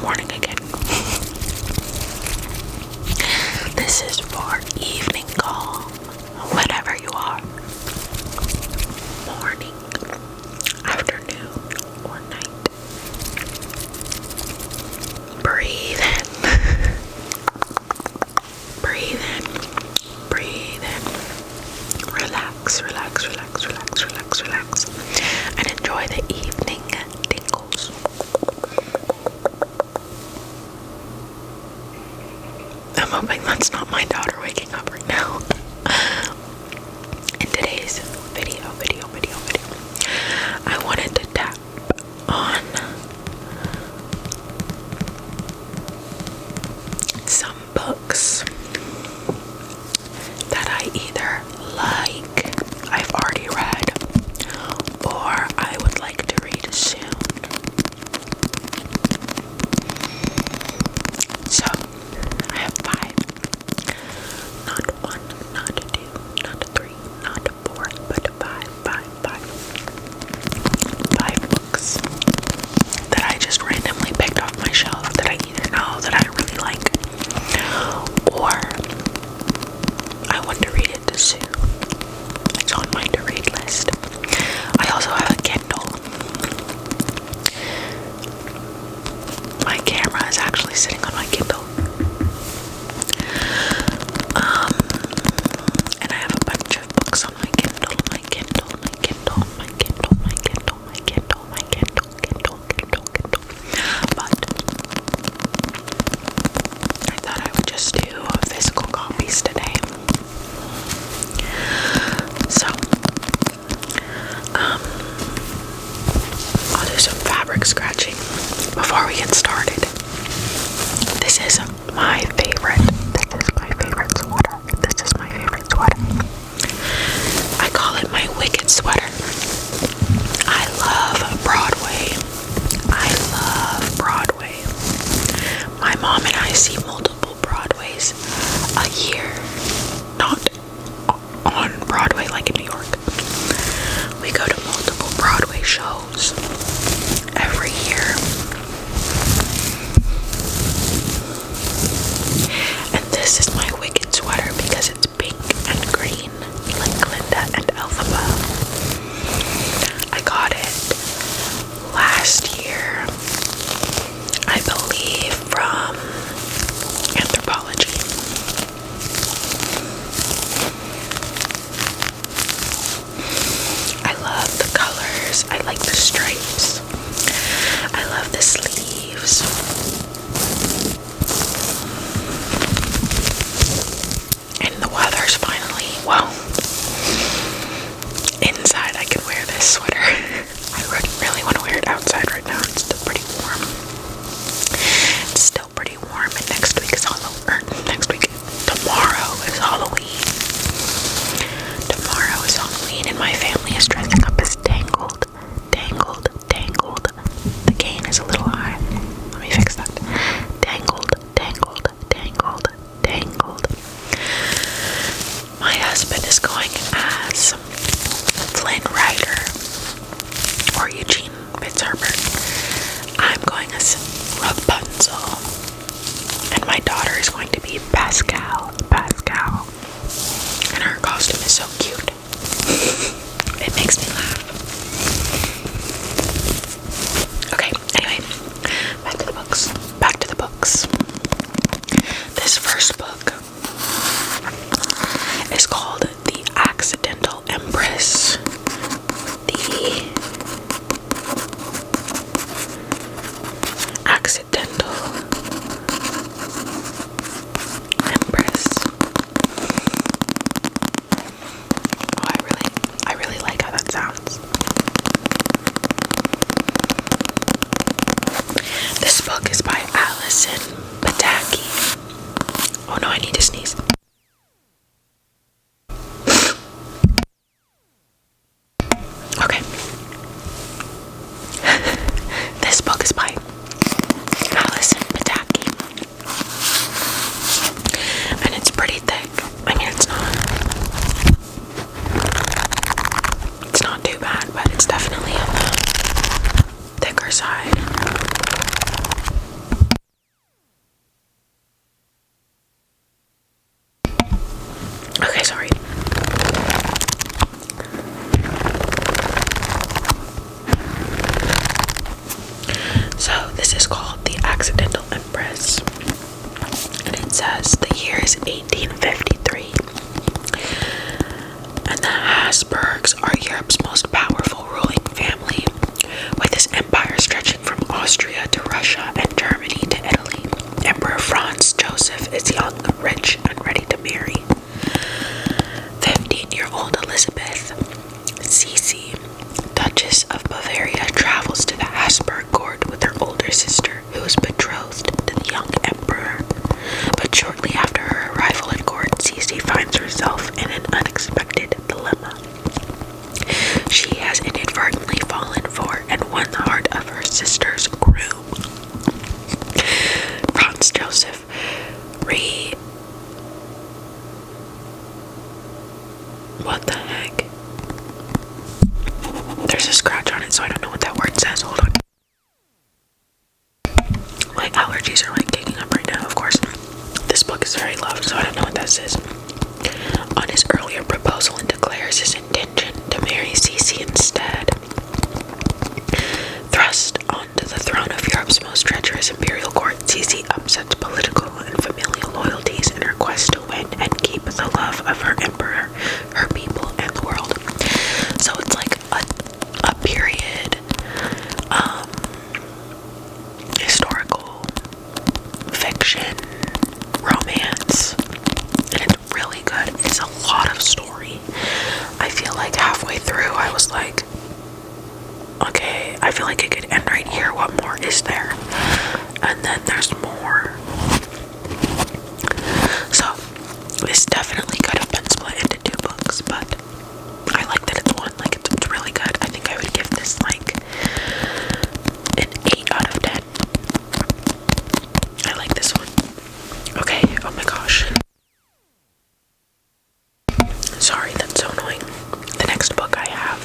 morning again. This is for evening calm, whatever you are. Morning, afternoon, or night. Breathe in. Breathe in. Breathe in. Relax, relax, relax, relax, relax, relax. And enjoy the evening tingles. I'm hoping that's not my daughter waking up right now. In today's video, I wanted to tap on some books that I either I've already read, or I would like to read soon. So, I have 5. Not 1, not 2, not 3, not 4, but 5 books that I just randomly picked off my shelf that I either know that I really like, or I want to read it soon. It's on my to read list. I also have a Kindle. My camera is actually sitting on my Kindle. And I have a bunch of books on my Kindle, But I thought I would just do physical copies today. So, I'll do some fabric scratching before we get started. This is my favorite sweater. I call it my wicked sweater. I love Broadway. My mom and I see multiple Broadways a year. Not on Broadway like in New York. We go to multiple Broadway shows every year. And this is my wicked sweater because it's pink and green, like Glinda and Elphaba. I got it last year, I believe, from Anthropology. I love the colors. I like the stripes. I love the sleeves. And the weather's finally, well, inside I can wear this sweater. I really want to wear it outside right now. It's still pretty warm. And next week is tomorrow is Halloween. Tomorrow is Halloween and my family is dressing up as Tangled. The gain is a little high. Let me fix that. Tangled. My husband is going as Flynn Rider or Eugene Fitzherbert. I'm going as Rapunzel. And my daughter is going to be Pascal. And her costume is so cute. It makes me laugh. Okay, anyway, back to the books. This first book is called The Accidental Empress. The Accidental Empress. Oh, I really like how that sounds. This book is by Alison Pataki. Oh no, I need to sneeze. Okay. This book is by Alison Pataki. And it's pretty thick. I mean, it's not too bad, but it's definitely on the thicker side. called The Accidental Empress. And it says the year is 1853. And the Habsburgs are Europe's most powerful ruling family, with its empire stretching from Austria to Russia and Germany to Italy. Emperor Franz Joseph is young, rich, and ready to marry. 15-year-old Elizabeth Sisi, Duchess of Bavaria, travels to the Habsburg court with her older sister, who is betrothed to the young emperor. But shortly after her arrival at court, Sisi finds herself in an unexpected dilemma. She has inadvertently fallen for and won the heart of her sister's groom. Franz Joseph What the heck? There's a scratch on it, so I don't know what that word says. Hold on. My allergies are like kicking up right now, of course. This book is very loved, so I don't know what that says. On his earlier proposal, and declares his intention to marry Sisi instead. Thrust onto the throne of Europe's most treacherous imperial court, Sisi upsets political and familial loyalties in her quest to win and keep the love of her emperor, her people, and the world. So it's like a period historical fiction romance, and it's really good. It's a lot of story. I feel like halfway through I was like, okay, I feel like it could end right here. What more is there? And then there's more. So this definitely could have been split into 2 books, but I like that it's one. Like, it's really good. I think I would give this like an 8 out of 10. I like this one. Okay, oh my gosh. Sorry, that's so annoying. The next book I have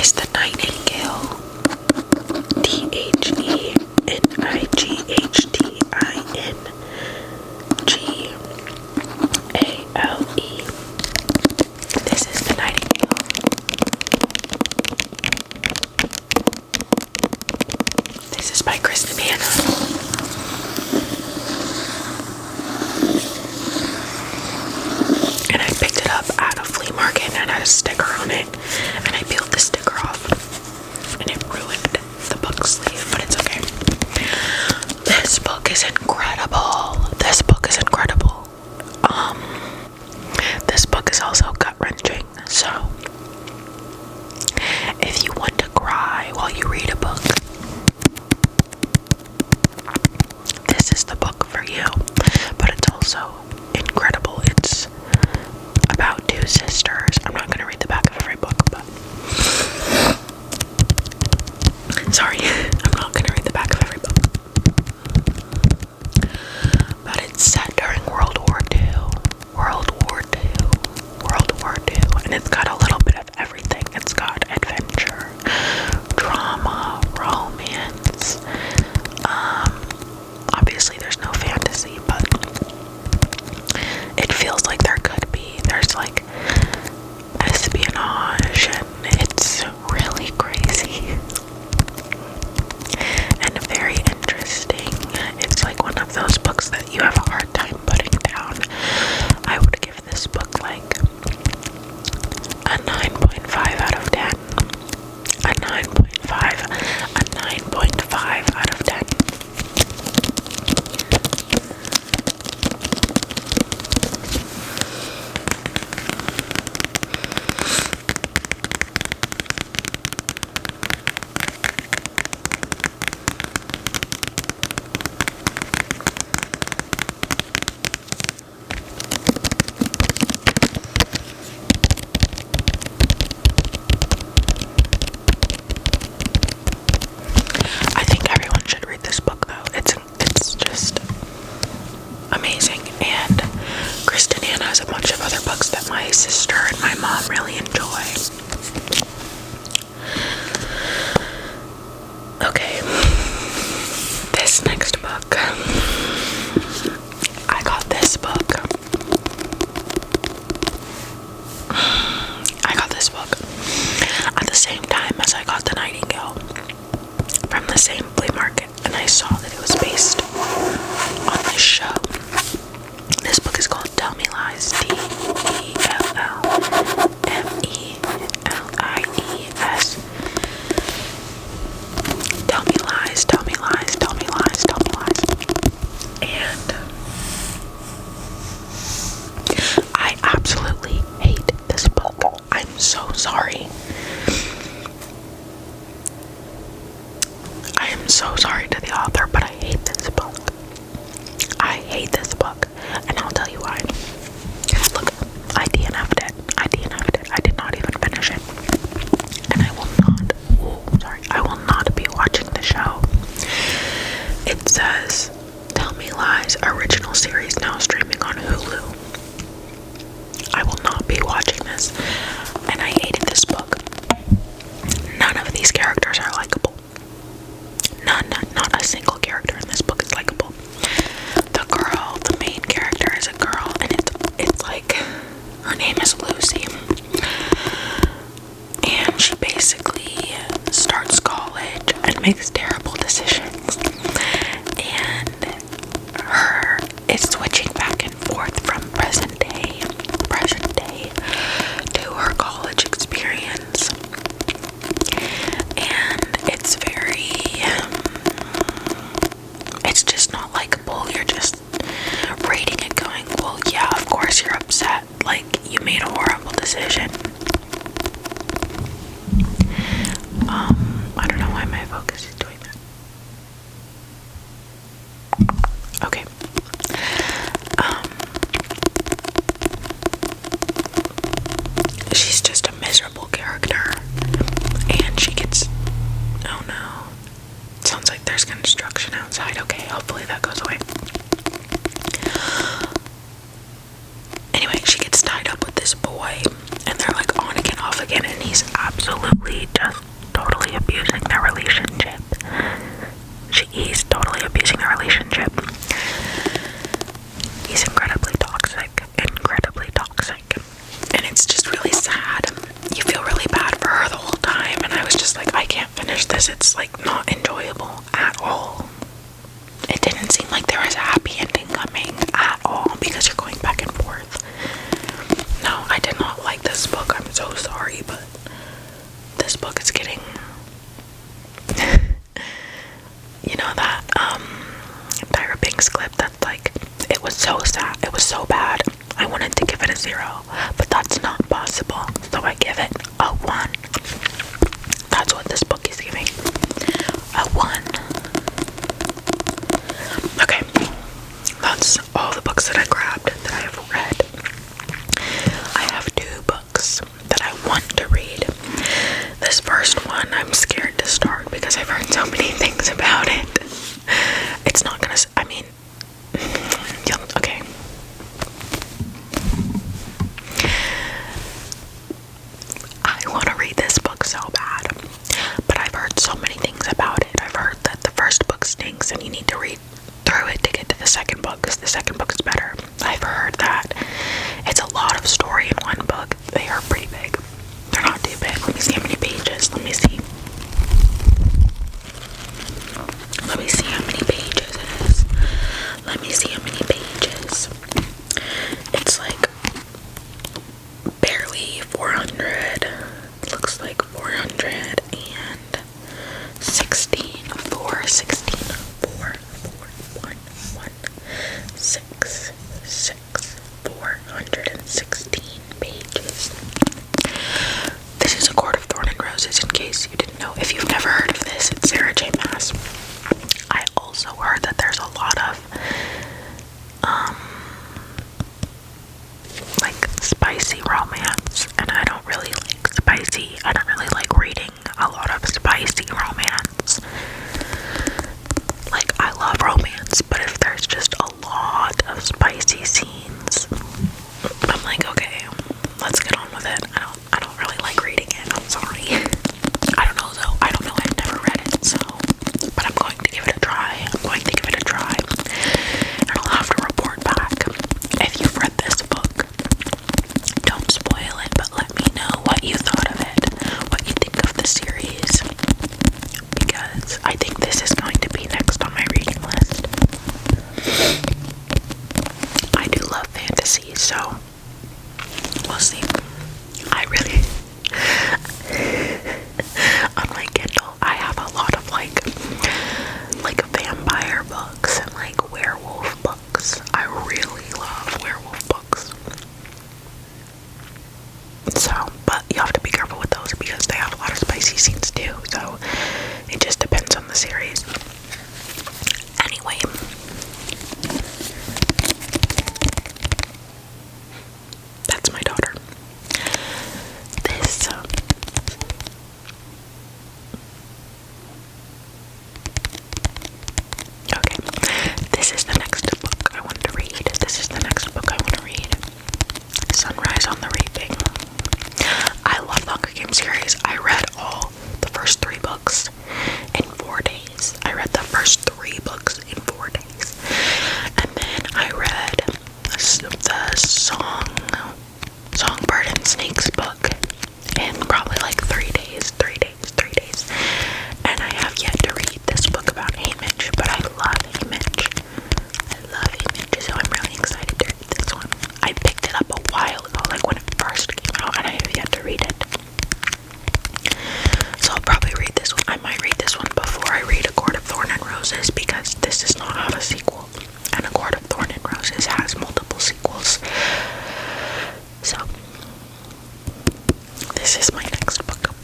is The Nightingale. Thenightingale. This is The Nightingale. This is by Kristen Hanna. And I picked it up at a flea market and it had a sticker on it. And I peeled the sticker off. And it ruined the book sleeve, but it's okay. This book is incredible. This book is incredible. This book is also gut-wrenching. So, if you want to cry while you read a book, this is the book for you. But it's also incredible. It's about 2 sisters. I'm not going to read the back of every book, but sorry, I'm not going to read the back of every book. But it's set during World War II. And it's got a little bit of everything. It's got adventure, drama, romance. Obviously there's no fantasy, but it feels like there could be. There's like espionage, and it's really crazy and very interesting. It's like one of those books that you have a hard time putting down. I would give this book like a ago from the same flea market, and I saw that it was based on this show. This book is called Tell Me Lies, Tellmelies. Tell me lies, tell me lies, tell me lies, tell me lies. And I absolutely hate this book. I'm so sorry. I am so sorry to the author, but I hate this book. I hate this book, and I'll tell you why. Look, I DNF'd it. I did not even finish it. And I will not be watching the show. It says, Tell Me Lies, original series now streaming on Hulu. I will not be watching this, and I hated this book. None of these characters are likable. None, not a single character in this book is likable. The main character is a girl, and it's like, her name is Lucy, and she basically starts college and makes terrible decisions, and it's switching back and forth from present day to her college experience, and it's just not likable. You're just reading it going, well, yeah, of course you're upset, like, you made a horrible decision. I don't know why my focus is doing that. Okay. She's just a miserable character, and she gets, oh no, it sounds like there's construction outside. Okay, hopefully that goes away. Anyway, she gets tied up with this boy, and they're like on again, off again, and he's absolutely just totally abusing their relationship. He's totally abusing their relationship. He's incredibly toxic, and it's just really sad. You feel really bad for her the whole time, and I was just like, I can't finish this. It's like not enjoyable at all. It didn't seem like there was a happy ending coming at all, because you're going back and forth. No, I did not like this book. I'm so sorry, but this book is getting you know that Tyra Banks clip that's like, it was so sad, it was so bad, I wanted to give it a 0, but that's not possible, so I give it a 1. That's what this book is giving, a 1. Okay, that's all the books that I grabbed that I have read. I have 2 books that I want to read. This first one I'm scared to start because I've heard so many things about it. It's not gonna, I mean, okay. I want to read this book so bad, but I've heard so many things about it. I've heard that the first book stinks and you need to read through it to get to the second book, because the second book is better. I've heard that it's a lot of story in one book. They are pretty big. They're not too big. Let me see how many pages. Let me see how many pages it is. Let me see how many pages. It's like barely 400. Looks like 416. 416 pages. This is A Court of Thorn and Roses, in case you didn't know. If you've never heard of this, it's Sarah J. Maas. I also heard that there's a lot of like spicy romance, and I don't really like spicy. I don't really like reading a lot of spicy romance. Like, I love romance, but if there's just a lot of spicy scenes, I'm like, okay, let's get on with it. I don't really like reading it. I'm sorry. I don't know though. I've never read it, so, but I'm going to give it a try. And I'll have to report back. If you've read this book, don't spoil it, but let me know what you thought of it, what you think of the series. series. I read all the first 3 books in 4 days. I read the first 3 books in 4 days. And then I read the Songbird and Snakes book in probably like 3 days. And I have yet to read this book about Haymitch, but I love Haymitch. So I'm really excited to read this one. I picked it up a while ago, like when it first came out, and I have yet to read it. So I'll probably read this one. I might read this one before I read A Court of Thorn and Roses, because this does not have a sequel, and A Court of Thorn and Roses has multiple sequels. So this is my next book.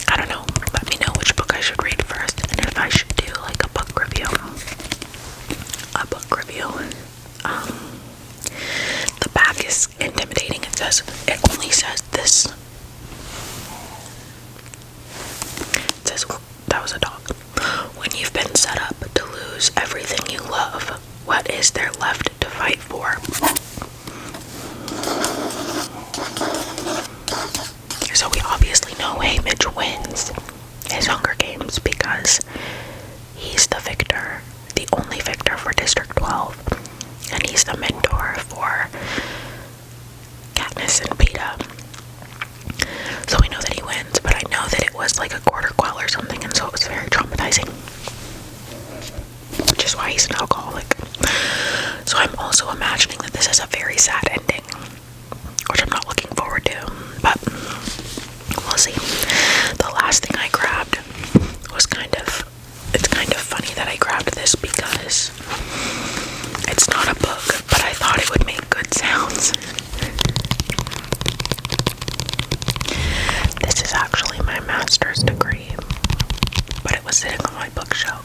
I don't know. Let me know which book I should read first, and if I should do like a book review. The back is intimidating. It only says this. It says, that was a dog. When you've been set up to lose everything you love, what is there left to fight for? So we obviously know Haymitch wins his Hunger Games because he's the victor, the only victor for District 12, and he's the mentor for Katniss and Peeta. So we know that he wins, but I know that it was like a quarter quell or something, and so it was very traumatizing, which is why he's an alcoholic. So I'm also imagining that this is a very sad ending, which I'm not looking forward to, but we'll see. The last thing I grabbed was it's kind of funny that I grabbed this because it's not a book, but I thought it would make good sounds. This is actually my master's degree, but it was sitting on my bookshelf.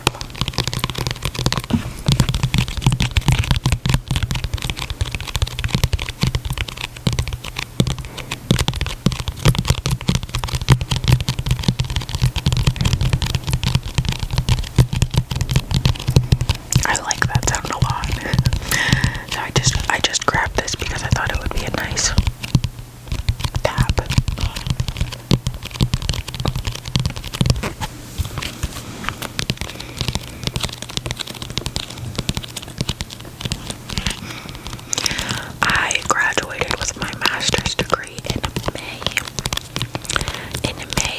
I like that sound a lot. So I just grabbed this because I thought it would be a nice tap. I graduated with my master's degree in May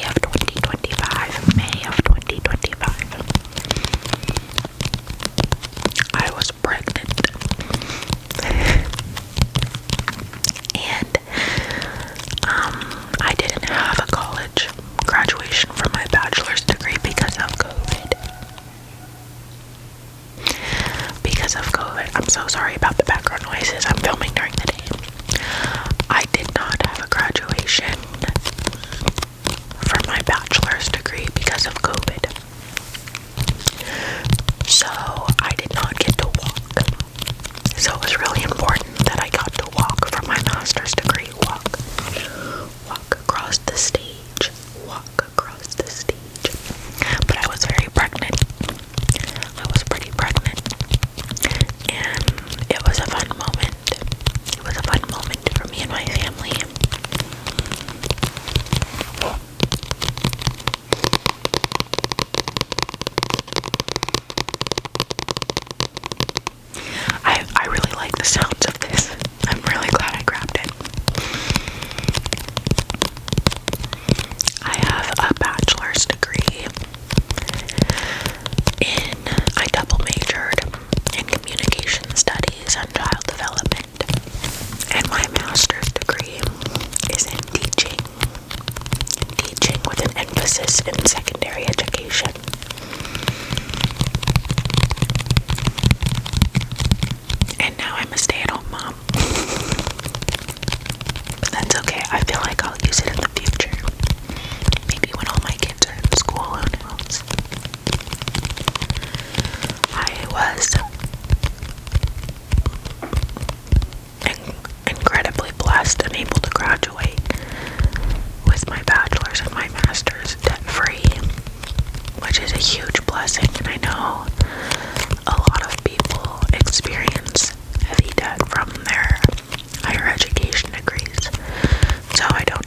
of 2025. I was pregnant, and I didn't have a college graduation for my bachelor's degree because of COVID. I'm so sorry about the background noises. I'm filming during the day. I did not have a graduation for my bachelor's degree because of COVID. So I did not get to walk. So it was really important that I got to walk for my master's degree. Walk across the stage. But I was very pregnant. I was pretty pregnant. And it was a fun moment. It was a fun moment for me and my family. I really like the sounds of this. I'm really glad I grabbed it. I have a bachelor's degree I double majored in communication studies and child development, and my master's degree is in teaching with an emphasis in secondary education. And now I'm a stay-at-home mom. But that's okay. I feel like I'll use it in the future. Maybe when all my kids are in school, who knows? I was incredibly blessed and able to graduate with my bachelor's and my master's debt-free, which is a huge blessing, and I know a lot of people experience heavy debt from their higher education degrees, so I don't